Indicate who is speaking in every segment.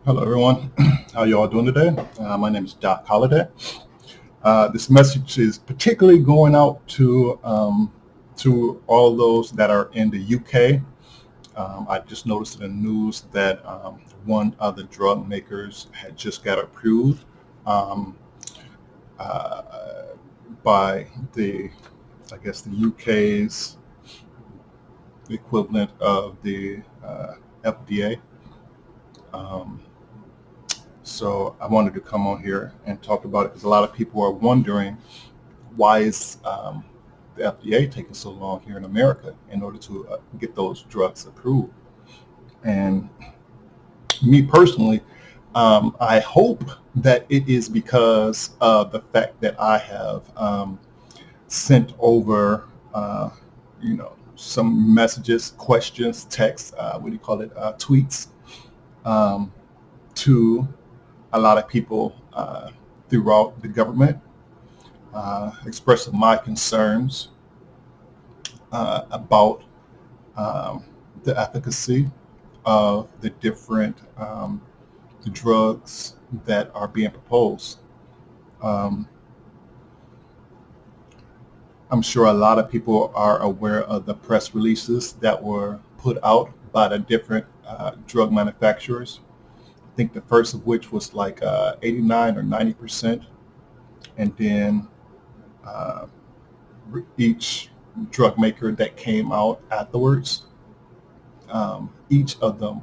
Speaker 1: Hello, everyone. How you all doing today? My name is Doc Holliday. This message is particularly going out to all those that are in the UK. I just noticed in the news that one of the drug makers had just got approved um, uh, by I guess, the UK's equivalent of the FDA. Um, So I wanted to come on here and talk about it because a lot of people are wondering why is the FDA taking so long here in America in order to get those drugs approved. And me personally, I hope that it is because of the fact that I have sent over, some messages, questions, texts, what do you call it, tweets, um, to a lot of people throughout the government, expressing my concerns about um, the efficacy of the different drugs that are being proposed. Um, I'm sure a lot of people are aware of the press releases that were put out by the different drug manufacturers. I think the first of which was like 89 or 90%, and then uh, each drug maker that came out afterwards, each of them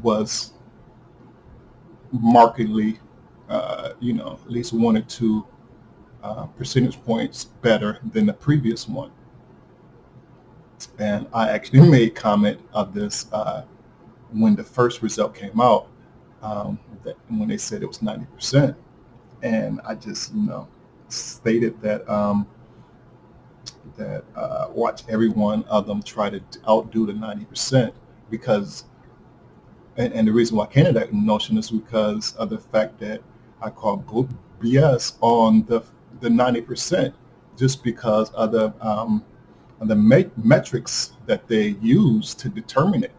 Speaker 1: was markedly, at least one or two percentage points better than the previous one. And I actually made comment of this when the first result came out, that when they said it was 90%. And I just, stated that watch every one of them try to outdo the 90%, because and the reason why I came to that notion is because of the fact that I call BS on the 90%, just because of the metrics that they use to determine it.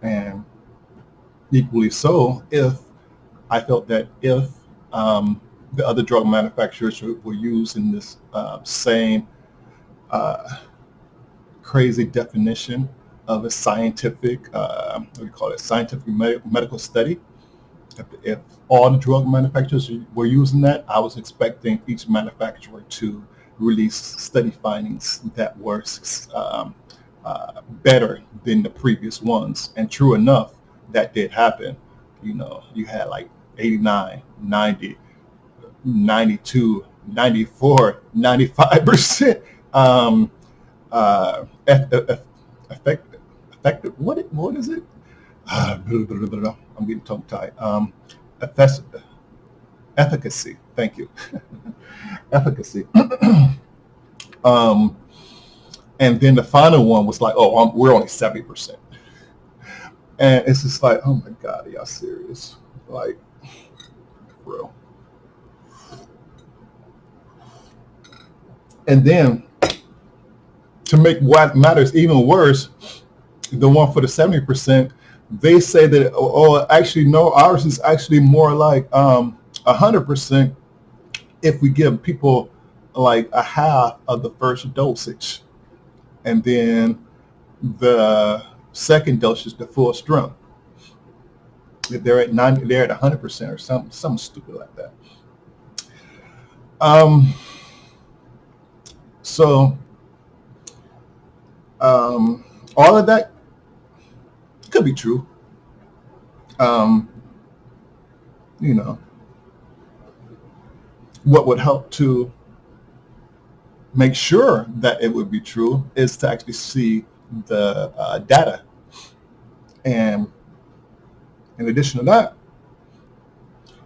Speaker 1: And equally so, if I felt that if the other drug manufacturers were using this same uh, crazy definition of a scientific, what do you call it, scientific medical study. If all the drug manufacturers were using that, I was expecting each manufacturer to release study findings that were better than the previous ones. And true enough, that did happen. You had like 89, 90, 92, 94, 95% um, effective. Effective. What is it? I'm getting tongue tied. Efficacy. Thank you. Efficacy. um, and then the final one was like, oh, we're only 70%, and it's just like, oh my God, are y'all serious? Like, for real. And then to make what matters even worse, the one for the 70%, they say that, oh, actually, no, ours is actually more like 100% if we give people like a half of the first dosage, and then the second dosage, the full strength. They're at 90, they're at 100% or something stupid like that. Um, so um, all of that could be true. Um, you know, what would help to make sure that it would be true is to actually see the data. And in addition to that,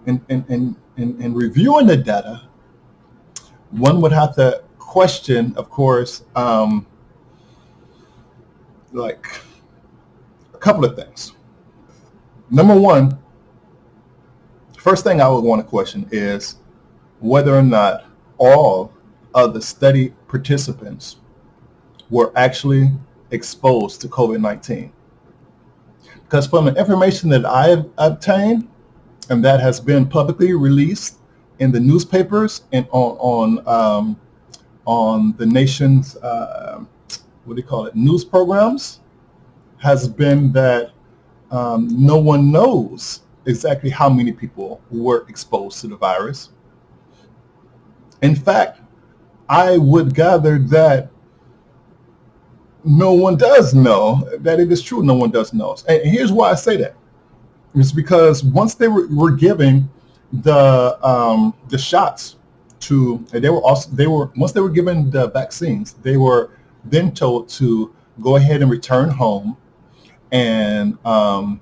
Speaker 1: in reviewing the data, one would have to question, of course, like a couple of things. Number one, first thing I would want to question is whether or not all of the study participants were actually exposed to COVID-19. Because from the information that I have obtained and that has been publicly released in the newspapers and on the nation's what do you call it, news programs, has been that no one knows exactly how many people were exposed to the virus. In fact, I would gather that no one does know that it is true. No one does know. And here's why I say that. It's because once were giving the shots to, and they were once they were given the vaccines, they were then told to go ahead and return home and go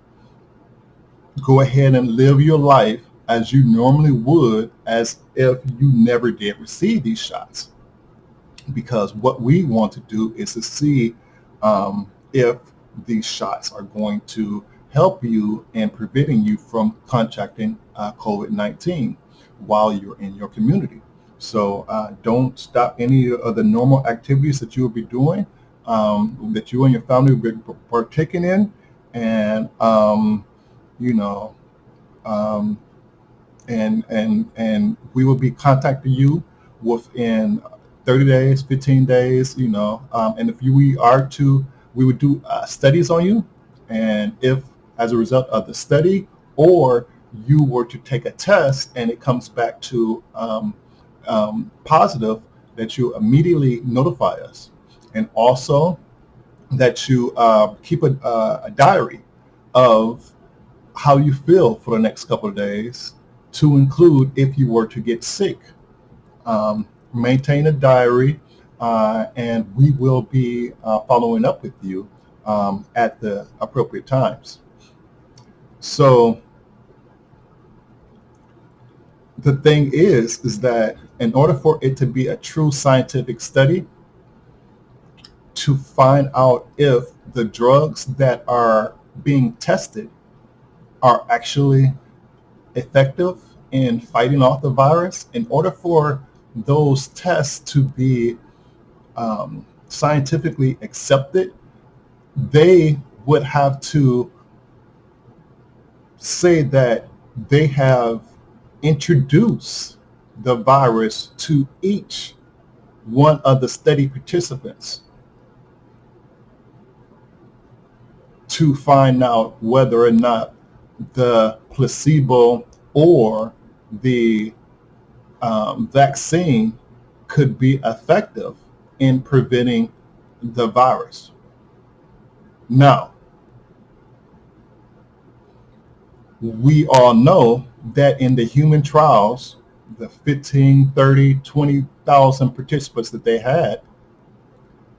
Speaker 1: ahead and live your life as you normally would, as if you never did receive these shots. Because what we want to do is to see if these shots are going to help you in preventing you from contracting COVID-19 while you're in your community. So don't stop any of the normal activities that you will be doing, that you and your family will be partaking in, and you know, um, and we will be contacting you within 30 days, 15 days, and if we would do studies on you. And if as a result of the study, or you were to take a test and it comes back to positive, that you immediately notify us. And also that you keep a diary of how you feel for the next couple of days, to include if you were to get sick. Maintain a diary, and we will be following up with you at the appropriate times. So the thing is that in order for it to be a true scientific study, to find out if the drugs that are being tested are actually effective in fighting off the virus, in order for those tests to be scientifically accepted, they would have to say that they have introduced the virus to each one of the study participants to find out whether or not the placebo or the vaccine could be effective in preventing the virus. Now, we all know that in the human trials, the 15, 30, 20,000 participants that they had,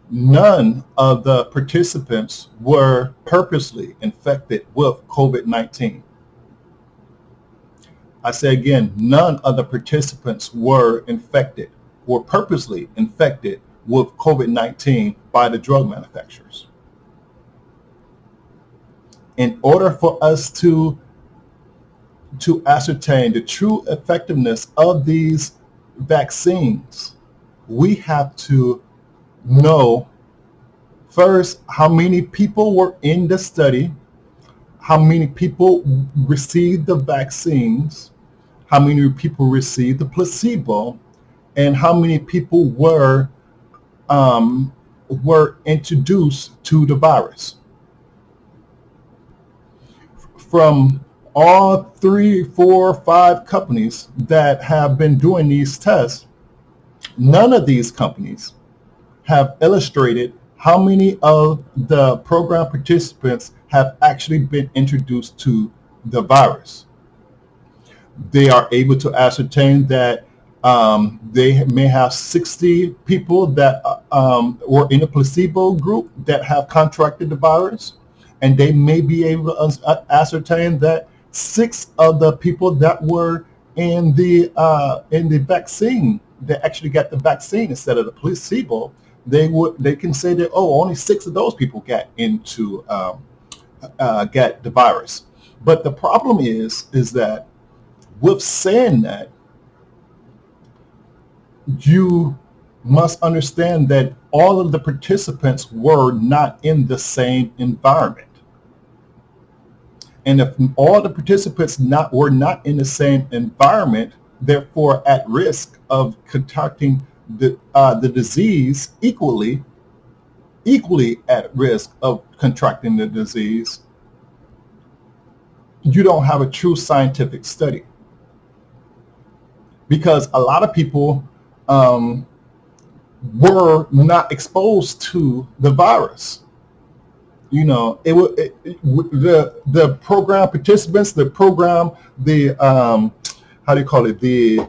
Speaker 1: none of the participants were purposely infected with COVID-19. I say again, none of the participants were purposely infected with COVID-19 by the drug manufacturers. In order for us to ascertain the true effectiveness of these vaccines, we have to know first how many people were in the study, how many people received the vaccines, how many people received the placebo, and how many people were introduced to the virus. From all 3, 4, 5 companies that have been doing these tests, none of these companies have illustrated how many of the program participants have actually been introduced to the virus. They are able to ascertain that they may have 60 people that were in a placebo group that have contracted the virus, and they may be able to ascertain that 6 of the people that were in the vaccine, that actually got the vaccine instead of the placebo, they can say that, oh, only 6 of those people got the virus. But the problem is that with saying that, you must understand that all of the participants were not in the same environment. And if all the participants were not in the same environment, therefore at risk of contracting the disease equally at risk of contracting the disease, you don't have a true scientific study. Because a lot of people were not exposed to the virus. You know, the program participants, the how do you call it, the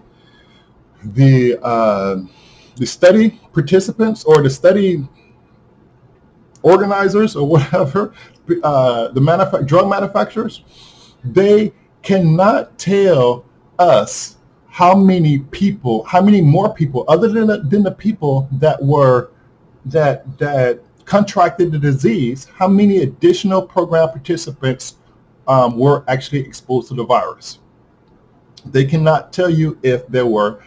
Speaker 1: study participants or the study organizers or whatever, the drug manufacturers, they cannot tell us how many more people, other than the people that contracted the disease, how many additional program participants were actually exposed to the virus. They cannot tell you if there were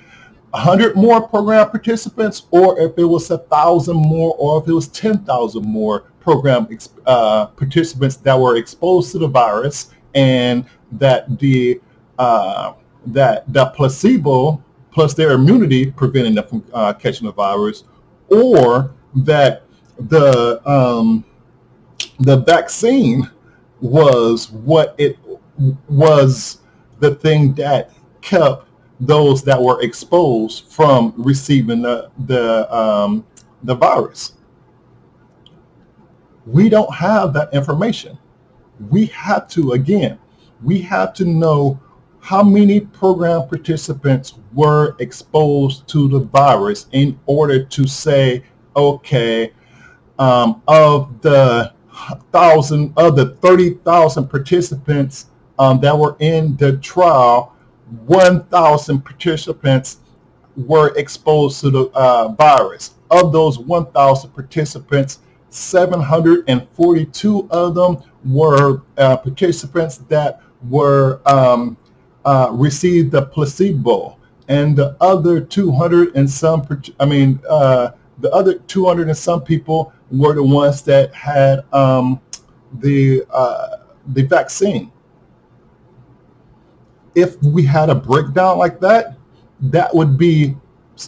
Speaker 1: 100 more program participants, or if it was 1,000 more, or if it was 10,000 more program participants that were exposed to the virus, and that the placebo plus their immunity prevented them from catching the virus, or that the vaccine was the thing that kept those that were exposed from receiving the virus. We don't have that information. We have to know how many program participants were exposed to the virus in order to say, okay, of the 30,000 participants that were in the trial, 1,000 participants were exposed to the virus. Of those 1,000 participants, 742 of them were participants that were received the placebo, and the other 200 and some, the other 200 and some people were the ones that had the vaccine. If we had a breakdown like that, that would be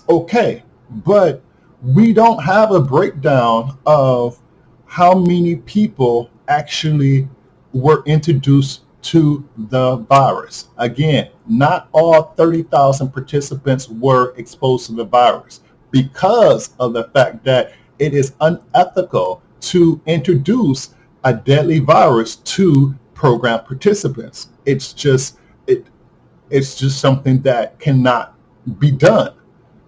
Speaker 1: okay. But we don't have a breakdown of how many people actually were introduced to the virus. Again, not all 30,000 participants were exposed to the virus, because of the fact that it is unethical to introduce a deadly virus to program participants. It's just something that cannot be done.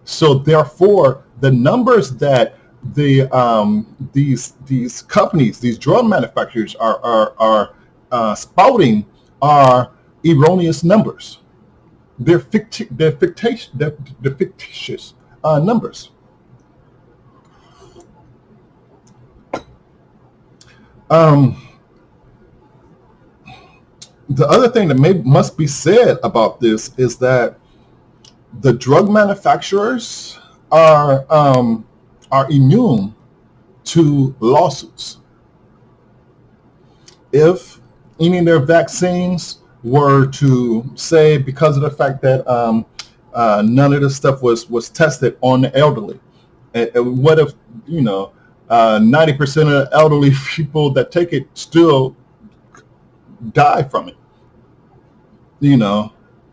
Speaker 1: So therefore, the numbers that these companies, these drug manufacturers are spouting are erroneous numbers. They're fictitious numbers. The other thing that must be said about this is that the drug manufacturers are immune to lawsuits. If any of their vaccines were to say, because of the fact that none of this stuff was tested on the elderly, what if 90% of the elderly people that take it still die from it,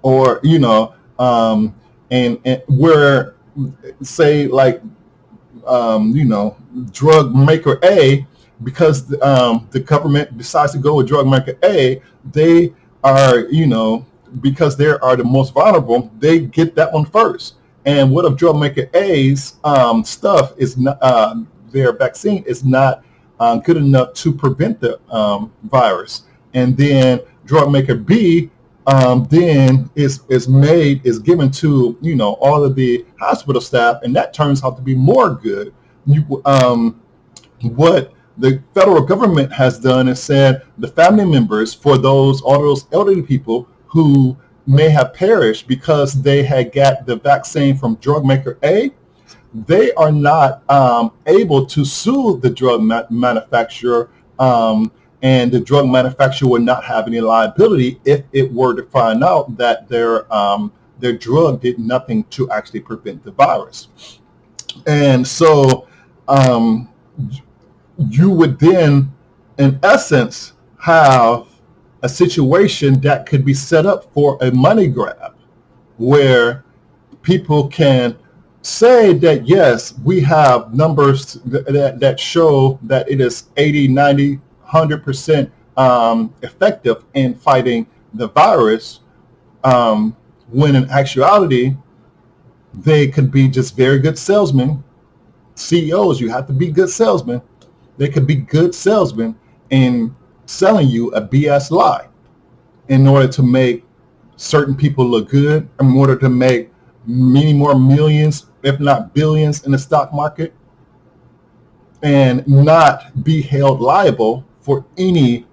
Speaker 1: or and where, say, like drug maker A, because the government decides to go with drug maker A, they are, because they are the most vulnerable, they get that one first. And what if drug maker A's stuff is not, their vaccine is not good enough to prevent the virus, and then drug maker B then is given to all of the hospital staff, and that turns out to be more good. What the federal government has done is said the family members for all those elderly people who may have perished because they had got the vaccine from drug maker A, they are not able to sue the drug manufacturer and the drug manufacturer would not have any liability if it were to find out that their drug did nothing to actually prevent the virus. And so um, you would then, in essence, have a situation that could be set up for a money grab where people can say that, yes, we have numbers that show that it is 80, 90, 100% effective in fighting the virus, when in actuality, they could be just very good salesmen. CEOs, you have to be good salesmen. They could be good salesmen in selling you a BS lie in order to make certain people look good, in order to make many more millions, if not billions, in the stock market, and not be held liable for any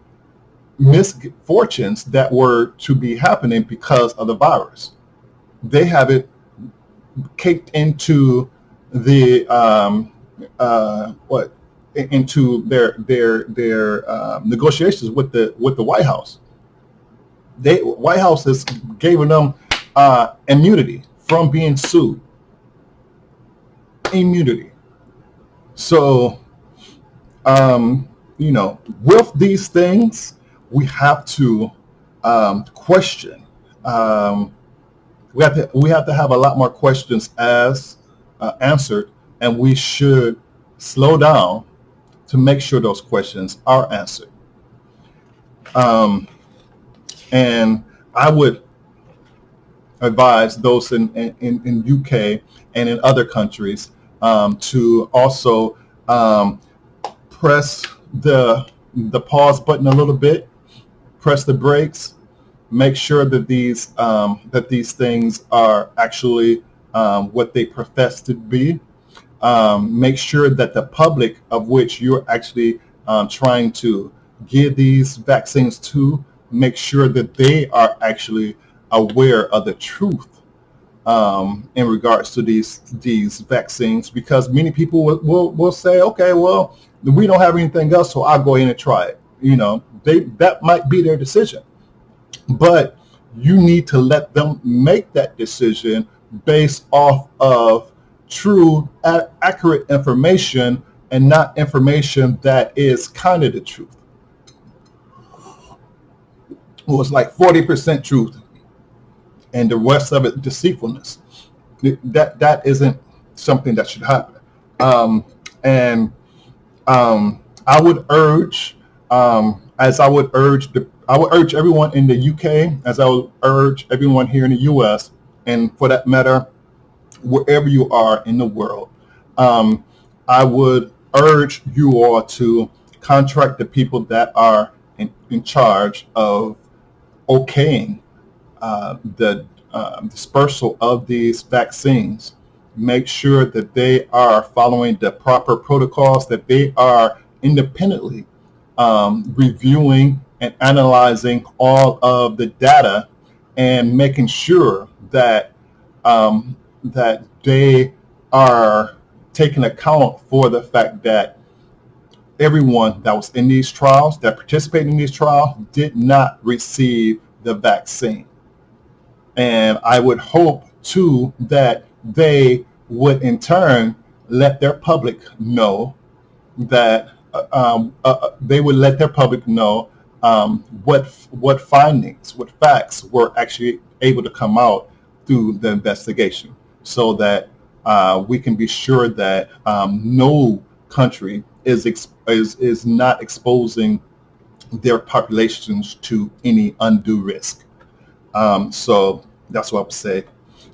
Speaker 1: misfortunes that were to be happening because of the virus. They have it caked into the what into their negotiations with the White House. White House has given them immunity from being sued. Immunity. So with these things, we have to question. We have to have a lot more questions as answered, and we should slow down to make sure those questions are answered. Um, and I would advise those in UK and in other countries to also press the pause button a little bit, press the brakes, make sure that these things are actually what they profess to be. Make sure that the public of which you're actually trying to give these vaccines to, make sure that they are actually aware of the truth in regards to these vaccines, because many people will say, okay, well, we don't have anything else, so I'll go in and try it. That might be their decision, but you need to let them make that decision based off of true, accurate information, and not information that is kind of the truth. It was like 40% truth and the rest of it deceitfulness. That isn't something that should happen. And I would urge, I would urge everyone in the UK, as I would urge everyone here in the US, and for that matter, wherever you are in the world, I would urge you all to contract the people that are in charge of okaying the dispersal of these vaccines. Make sure that they are following the proper protocols, that they are independently reviewing and analyzing all of the data, and making sure that that they are taking account for the fact that everyone that was in these trials, that participated in these trials, did not receive the vaccine. And I would hope too that they would in turn let their public know that they would let their public know what findings, what facts were actually able to come out through the investigation, so that we can be sure that no country is not exposing their populations to any undue risk. So that's what I would say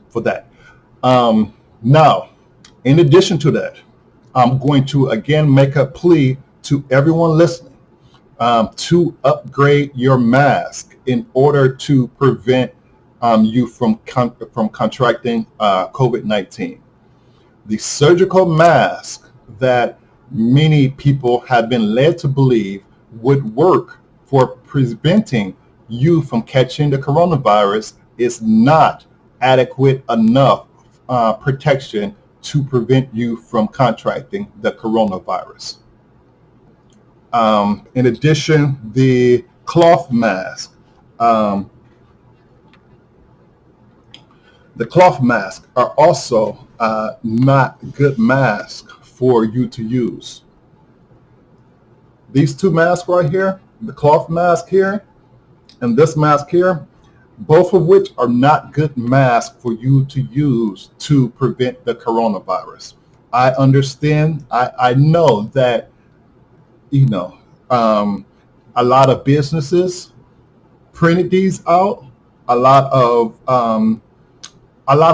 Speaker 1: for that. Now, in addition to that, I'm going to again make a plea to everyone listening to upgrade your mask in order to prevent you from contracting COVID-19. The surgical mask that many people have been led to believe would work for preventing you from catching the coronavirus is not adequate enough protection to prevent you from contracting the coronavirus. In addition, the cloth mask. Um, the cloth masks are also not good masks for you to use. These two masks right here, the cloth mask here and this mask here, both of which are not good masks for you to use to prevent the coronavirus. I understand. I know that, you know, um, a lot of businesses printed these out. A lot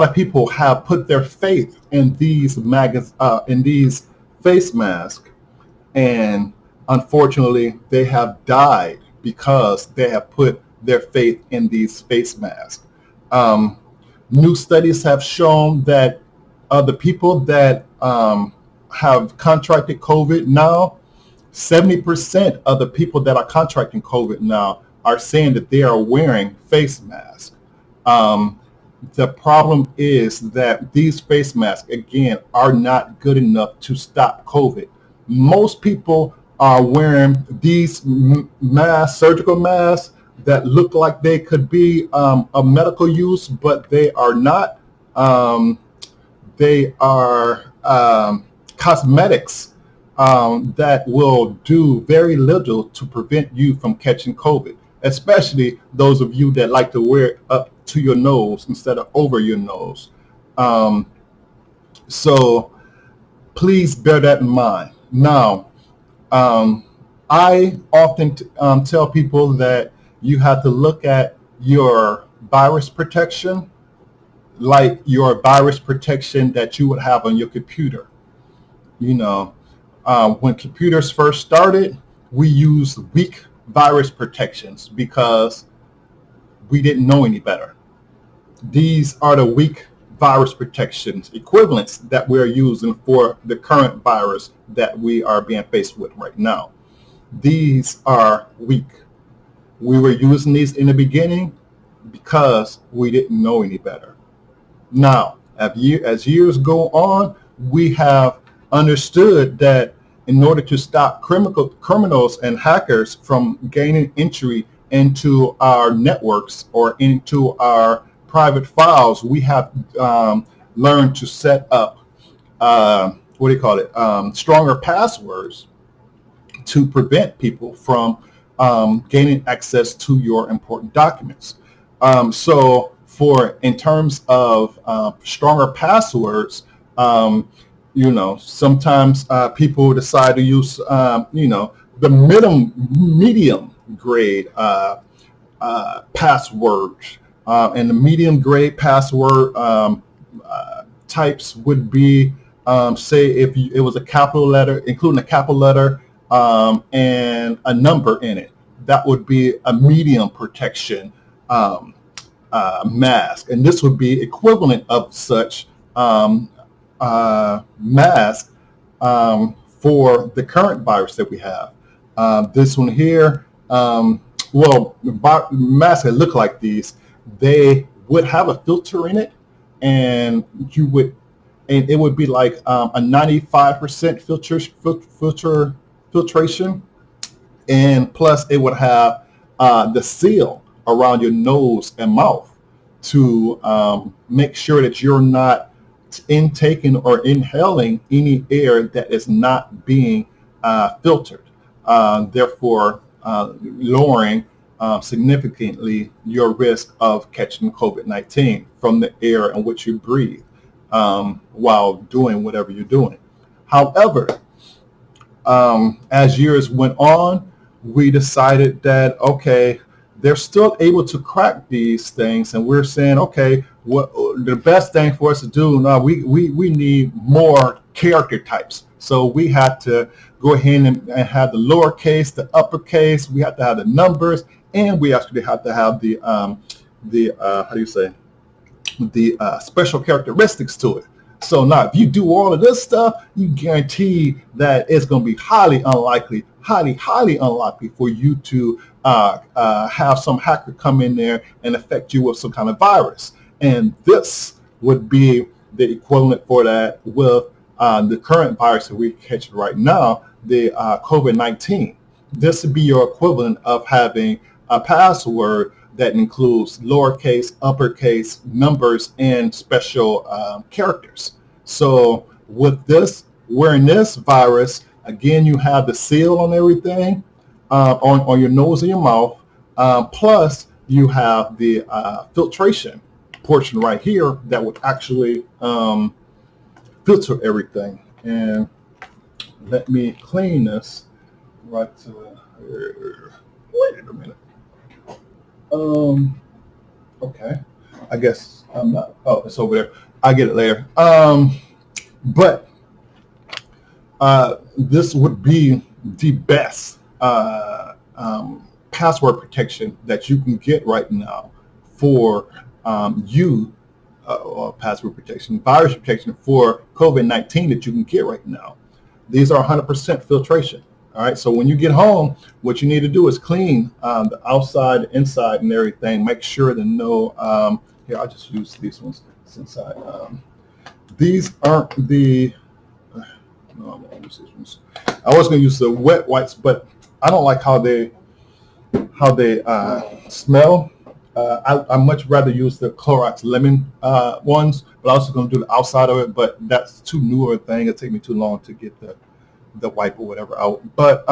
Speaker 1: of people have put their faith in in these face masks, and unfortunately, they have died because they have put their faith in these face masks. Um, New studies have shown that the people that have contracted COVID now, 70% of the people that are contracting COVID now are saying that they are wearing face masks. Um, the problem is that these face masks, again, are not good enough to stop COVID. Most people are wearing these masks, surgical masks, that look like they could be of medical use, but they are not. Um, they are cosmetics that will do very little to prevent you from catching COVID, especially those of you that like to wear it up to your nose instead of over your nose. Um, so please bear that in mind. Now, um, I often tell people that you have to look at your virus protection like your virus protection that you would have on your computer. You know, when computers first started, we used weak virus protections because we didn't know any better. These are the weak virus protections equivalents that we're using for the current virus that we are being faced with right now. These are weak. We were using these in the beginning because we didn't know any better. Now, as years go on, we have understood that in order to stop criminals and hackers from gaining entry into our networks or into our private files, we have learned to set up, what do you call it, stronger passwords to prevent people from gaining access to your important documents. So for in terms of stronger passwords, sometimes people decide to use, the medium grade password. And the medium grade password types would be, say, if it was a capital letter, including a capital letter and a number in it, that would be a medium protection mask. And this would be equivalent of such mask for the current virus that we have. This one here, masks that look like these, they would have a filter in it, and it would be like a 95% filtration, and plus it would have the seal around your nose and mouth to make sure that you're not intaking or inhaling any air that is not being filtered, therefore lowering significantly your risk of catching COVID-19 from the air in which you breathe while doing whatever you're doing. However, as years went on, we decided that, okay, they're still able to crack these things, and we're saying, okay, what the best thing for us to do now, we need more character types. So we had to go ahead and have the lowercase, the uppercase, we have to have the numbers, and we actually have to have the how do you say, the special characteristics to it. So now if you do all of this stuff, you guarantee that it's going to be highly unlikely for you to have some hacker come in there and affect you with some kind of virus. And this would be the equivalent for that with the current virus that we catch right now, the COVID-19. this would be your equivalent of having a password that includes lowercase, uppercase, numbers, and special characters. So with this, wearing this virus, again, you have the seal on everything, on your nose and your mouth, plus you have the filtration portion right here that would actually filter everything. And let me clean this right to here. Wait a minute. Okay. I guess I'm not. Oh, it's over there. I'll get it later. But this would be the best password protection that you can get right now for password protection, virus protection for COVID-19 that you can get right now. These are 100% filtration. All right. So when you get home, what you need to do is clean the outside, inside, and everything. Make sure to know. Here, I'll just use these ones since these aren't the. No, I'm gonna use these ones. I was gonna use the wet wipes, but I don't like how they smell. I much rather use the Clorox lemon ones, but I'm also going to do the outside of it. But that's too newer a thing. It'll take me too long to get the wipe or whatever out. But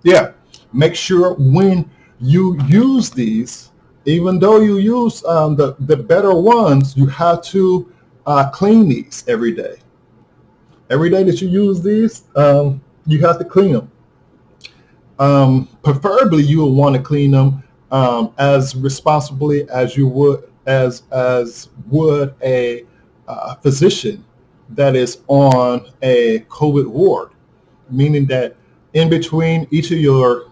Speaker 1: yeah, make sure when you use these, even though you use the better ones, you have to clean these every day. Every day that you use these, you have to clean them. Preferably, you will want to clean them as responsibly as you would as would a physician that is on a COVID ward, meaning that in between each of your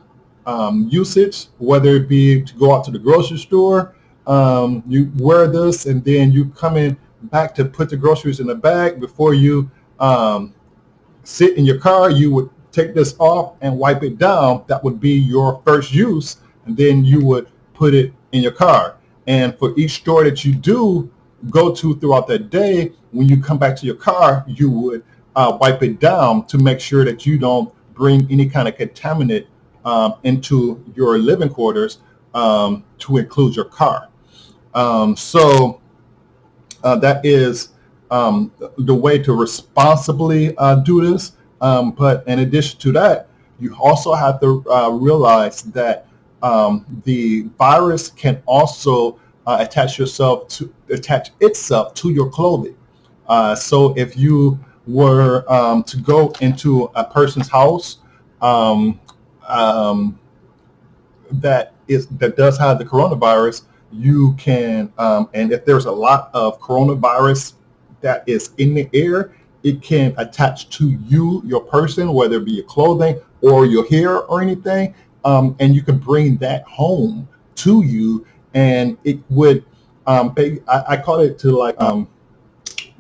Speaker 1: usage, whether it be to go out to the grocery store, you wear this, and then you come in back to put the groceries in the bag before you sit in your car, you would take this off and wipe it down. That would be your first use, and then you would put it in your car. And for each store that you do go to throughout the day, when you come back to your car, you would wipe it down to make sure that you don't bring any kind of contaminant into your living quarters, to include your car. So that is the way to responsibly do this. But in addition to that, you also have to realize that the virus can also attach itself to your clothing. So if you were to go into a person's house that does have the coronavirus, you can, and if there's a lot of coronavirus that is in the air, it can attach to you, your person, whether it be your clothing or your hair or anything, and you can bring that home to you, and it would, I call it to like,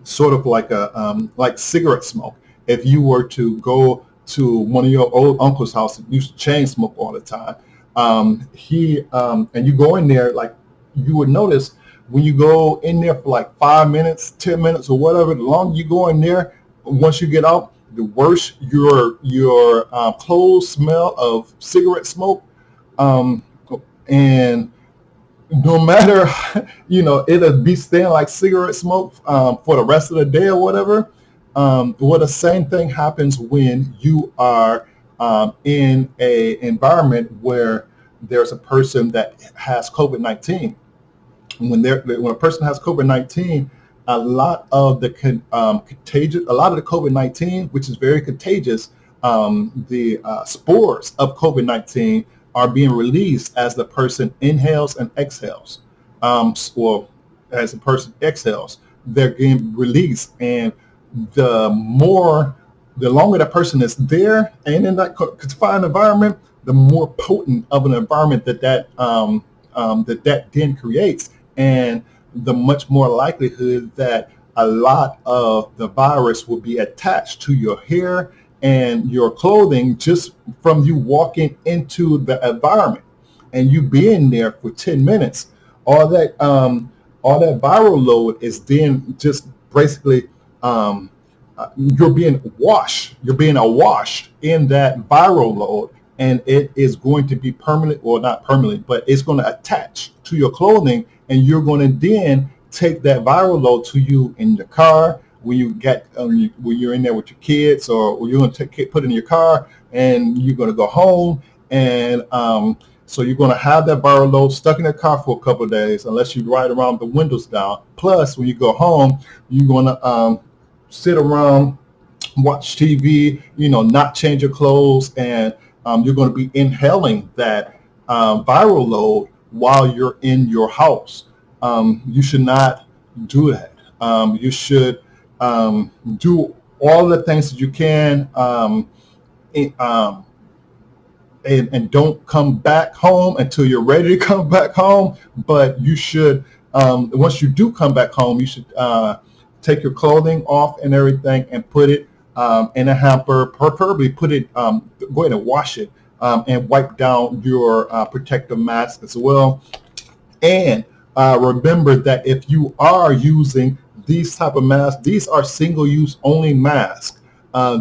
Speaker 1: sort of like a like cigarette smoke. If you were to go to one of your old uncle's house that used to chain smoke all the time, and you go in there, like you would notice when you go in there for like 5 minutes, 10 minutes, or whatever, the longer you go in there, once you get out, the worse your clothes smell of cigarette smoke. And no matter, it'll be staying like cigarette smoke for the rest of the day or whatever. Well, the same thing happens when you are in a environment where there's a person that has COVID-19. When a person has COVID-19, a lot of the COVID-19, which is very contagious, the spores of COVID-19 are being released as the person inhales and exhales. Or as the person exhales, they're getting released, and the longer that person is there and in that confined environment, the more potent of an environment that then creates, and the much more likelihood that a lot of the virus will be attached to your hair and your clothing just from you walking into the environment and you being there for 10 minutes. All that viral load is then just basically you're being awash in that viral load, and it is going to be permanent, or not permanent, but it's going to attach to your clothing, and you're going to then take that viral load to you in your car when you get when you're in there with your kids, or you're going to put it in your car, and you're going to go home, and so you're going to have that viral load stuck in the car for a couple of days, unless you ride around with the windows down. Plus, when you go home, you're going to sit around, watch TV, not change your clothes, and you're going to be inhaling that viral load while you're in your house. You should not do that. You should do all the things that you can, in- um, and don't come back home until you're ready to come back home. But you should, once you do come back home, you should take your clothing off and everything and put it in a hamper. Preferably put it, go ahead and wash it, and wipe down your protective mask as well. And remember that if you are using these type of masks, these are single-use only masks.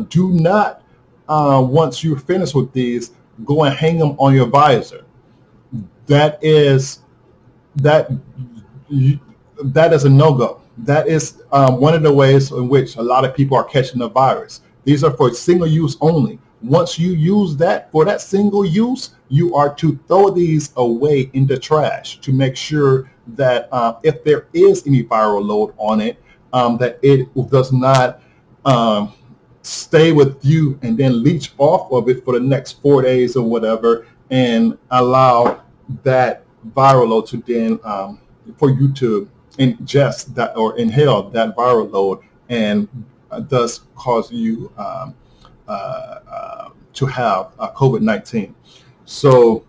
Speaker 1: Do not, once you're finished with these, go and hang them on your visor. That is that that is a no-go. That is one of the ways in which a lot of people are catching the virus. These are for single use only. Once you use that for that single use, you are to throw these away in the trash to make sure that if there is any viral load on it, that it does not stay with you and then leach off of it for the next 4 days or whatever, and allow that viral load to then for you to ingest that or inhale that viral load, and thus cause you to have COVID-19. So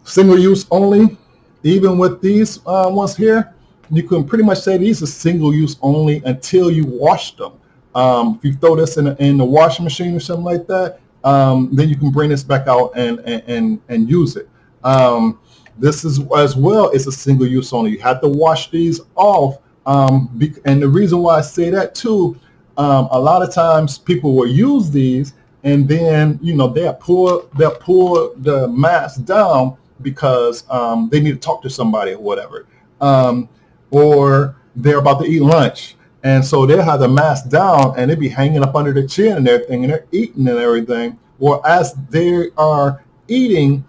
Speaker 1: single use only. Even with these ones here, you can pretty much say these are single use only until you wash them. If you throw this in the washing machine or something like that, then you can bring this back out and use it. This is as well, it's a single use only. You have to wash these off. And the reason why I say that too, a lot of times people will use these, and then they'll pull the mask down because they need to talk to somebody or whatever, or they're about to eat lunch, and so they'll have the mask down and they be hanging up under the chin and everything, and they're eating and everything. Well, as they are eating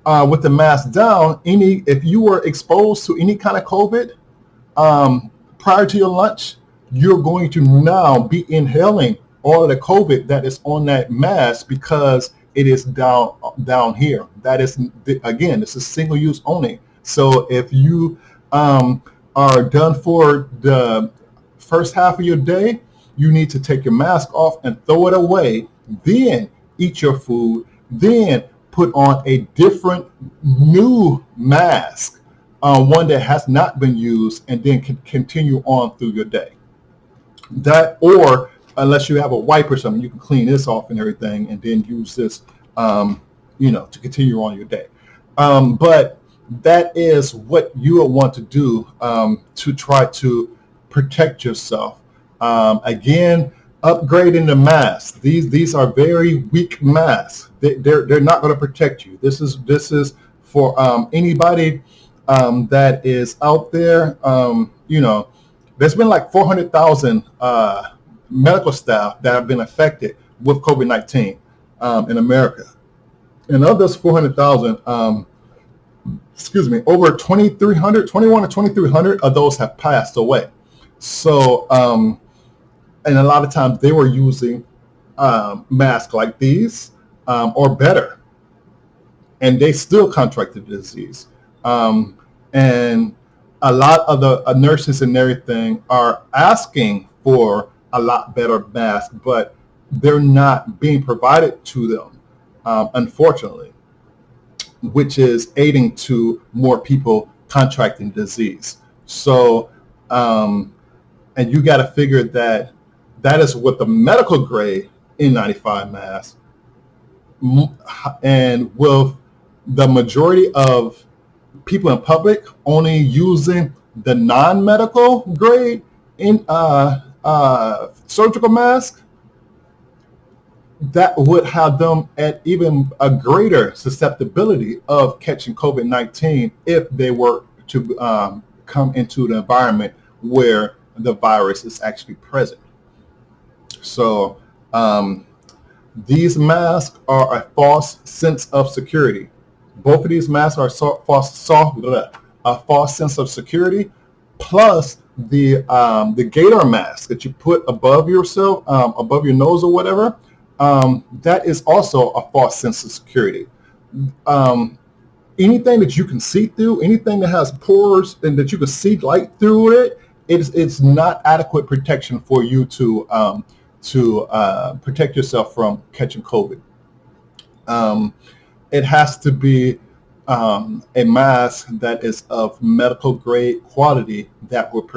Speaker 1: with the mask down, if you were exposed to any kind of COVID prior to your lunch, you're going to now be inhaling all of the COVID that is on that mask because it is down here. That is, again, this is single use only. So if you are done for the first half of your day, you need to take your mask off and throw it away, then eat your food, then put on a different new mask, one that has not been used, and then can continue on through your day. That, or unless you have a wipe or something, you can clean this off and everything, and then use this, to continue on your day. But that is what you will want to do to try to protect yourself. Again, upgrading the masks. These are very weak masks. They're not going to protect you. This is for anybody that is out there. There's been like 400,000 medical staff that have been affected with COVID-19 in America. And of those 400,000, over 2,300, 21 or 2,300 of those have passed away. So, and a lot of times they were using masks like these or better, and they still contracted the disease. And a lot of the nurses and everything are asking for a lot better masks, but they're not being provided to them, unfortunately, which is aiding to more people contracting disease. So, and you got to figure that is what the medical grade N95 mask, and with the majority of people in public only using the non-medical grade in surgical mask, that would have them at even a greater susceptibility of catching COVID-19 if they were to come into the environment where the virus is actually present. So these masks are a false sense of security. Both of these masks are a false sense of security, plus the gator mask that you put above yourself, above your nose or whatever. That is also a false sense of security. Um, Anything that you can see through, anything that has pores and that you can see light through it, it's not adequate protection for you to protect yourself from catching COVID. Um, it has to be a mask that is of medical grade quality that would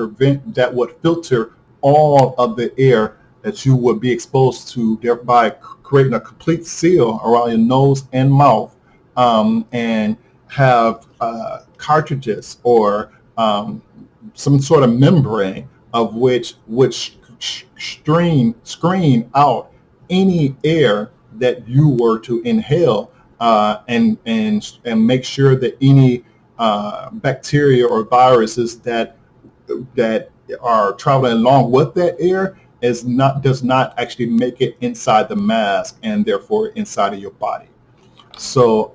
Speaker 1: filter all of the air that you would be exposed to, thereby creating a complete seal around your nose and mouth, and have cartridges or some sort of membrane of which screen out any air that you were to inhale, and make sure that any bacteria or viruses that are traveling along with that air does not actually make it inside the mask and therefore inside of your body. So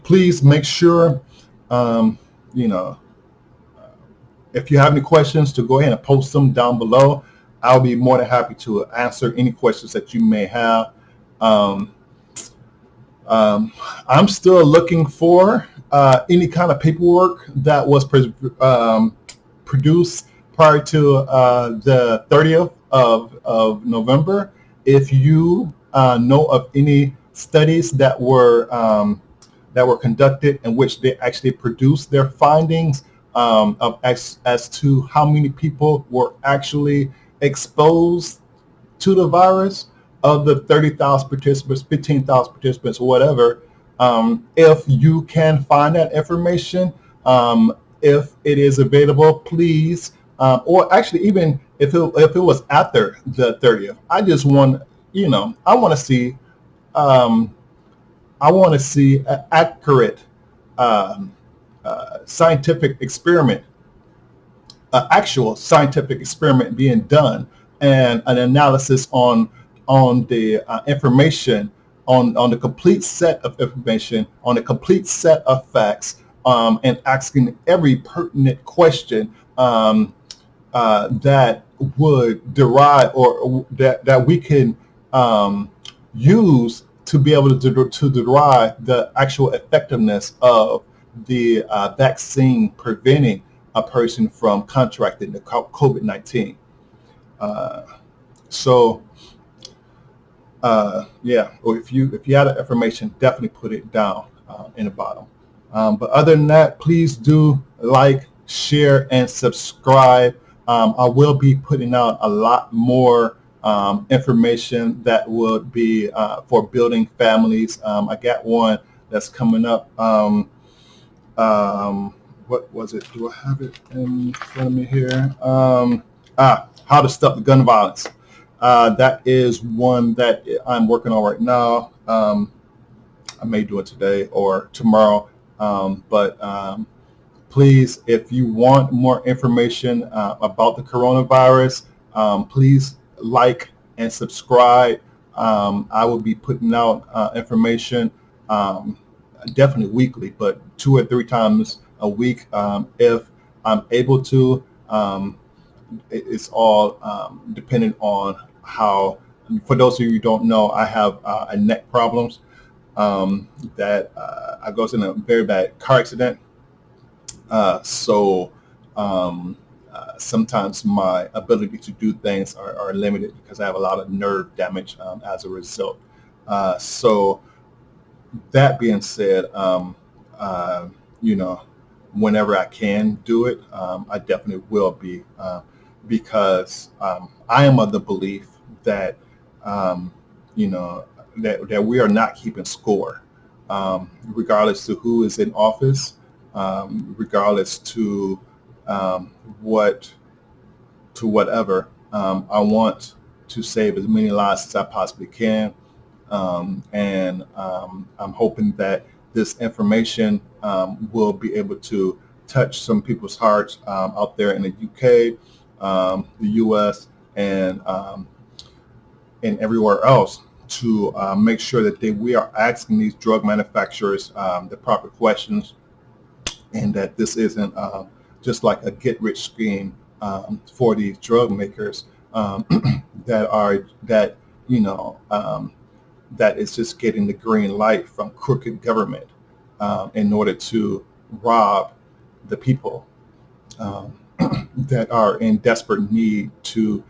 Speaker 1: please make sure, um, you know if you have any questions, to go ahead and post them down below. I'll be more than happy to answer any questions that you may have. Um, um, I'm still looking for any kind of paperwork that was produced prior to the 30th of November. If you know of any studies that were conducted in which they actually produced their findings, as to how many people were actually exposed to the virus, of the 30,000 participants, 15,000 participants, whatever. If you can find that information, if it is available, please, or actually even if it was after the 30th, I just want, I want to see, um, an accurate um, scientific experiment, actual scientific experiment being done, and an analysis on the information, on the complete set of information, on the complete set of facts, and asking every pertinent question, that would derive, or that we can use to be able to derive the actual effectiveness of the vaccine preventing a person from contracting the COVID-19. Uh, so yeah, or if you have that information, definitely put it down in the bottom. But other than that, please do like, share, and subscribe. I will be putting out a lot more information that would be for building families. I got one that's coming up. What was it? Do I have it in front of me here? How to stop the gun violence. That is one that I'm working on right now. I may do it today or tomorrow. But please, if you want more information about the coronavirus, please like and subscribe. I will be putting out information, definitely weekly, but 2 or 3 times a week, if I'm able to. It's all dependent on how. For those of you who don't know, I have a neck problems, that I goes in a very bad car accident. So sometimes my ability to do things are limited because I have a lot of nerve damage as a result. So that being said, you know, whenever I can do it, I definitely will be, because I am of the belief that, you know, that we are not keeping score, regardless to who is in office, regardless to what to whatever. I want to save as many lives as I possibly can. I'm hoping that this information will be able to touch some people's hearts out there in the UK, the US, and everywhere else to make sure that we are asking these drug manufacturers the proper questions, and that this isn't just like a get-rich scheme for these drug makers um, that you know that is just getting the green light from crooked government in order to rob the people um, that are in desperate need to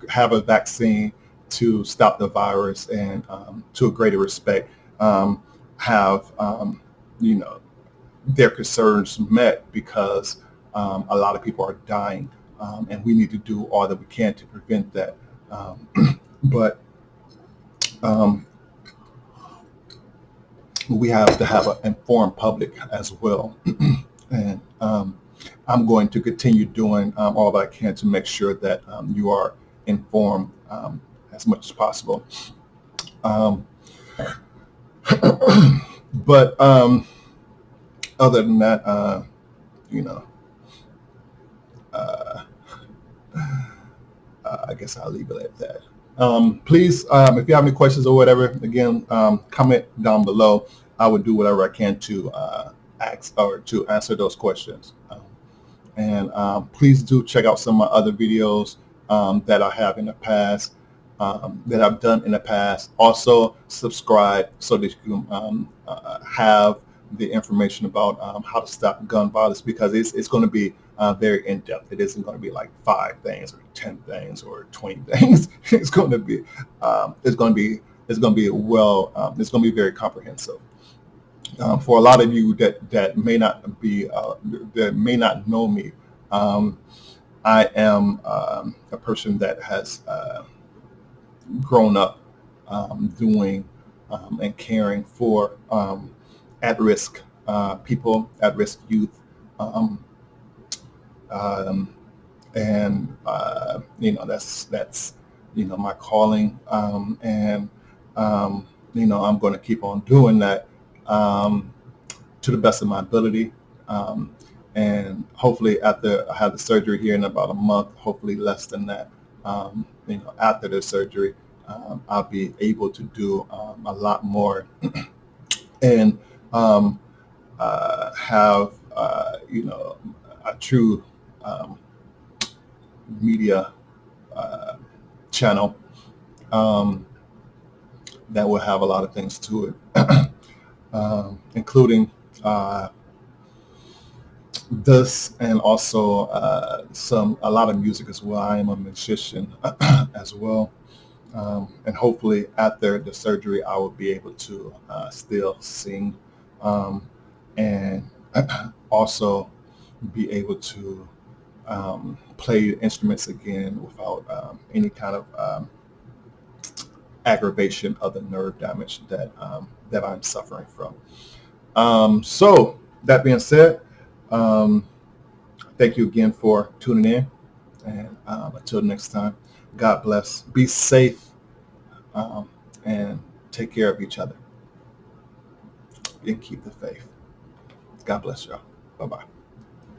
Speaker 1: have a vaccine to stop the virus, and to a greater respect, have you know their concerns met, because a lot of people are dying, and we need to do all that we can to prevent that. But um, we have to have an informed public as well. And I'm going to continue doing all that I can to make sure that you are informed as much as possible. Um, but other than that, you know, uh, I guess I'll leave it at that. Please, if you have any questions or whatever, again, comment down below. I would do whatever I can to ask or to answer those questions. And please do check out some of my other videos that I have in the past, that I've done in the past. Also, subscribe so that you can have the information about how to stop gun violence, because it's going to be very in depth. It isn't going to be like 5 things or 10 things or 20 things. It's going to be it's going to be very comprehensive. For a lot of you that may not be that may not know me, I am a person that has grown up doing and caring for at-risk people, at-risk youth, um, um, and that's my calling, and I'm going to keep on doing that um, to the best of my ability. Um, and hopefully, after I have the surgery here in about a month, hopefully less than that, after the surgery, I'll be able to do a lot more, and um, have a true um, media uh, channel um, that will have a lot of things to it, including this, and also a lot of music as well. I am a musician as well, and hopefully after the surgery, I will be able to still sing, and also be able to play instruments again without any kind of aggravation of the nerve damage that I'm suffering from. So that being said, um, thank you again for tuning in, and until next time, God bless. Be safe, um, and take care of each other, and keep the faith. God bless y'all. Bye bye.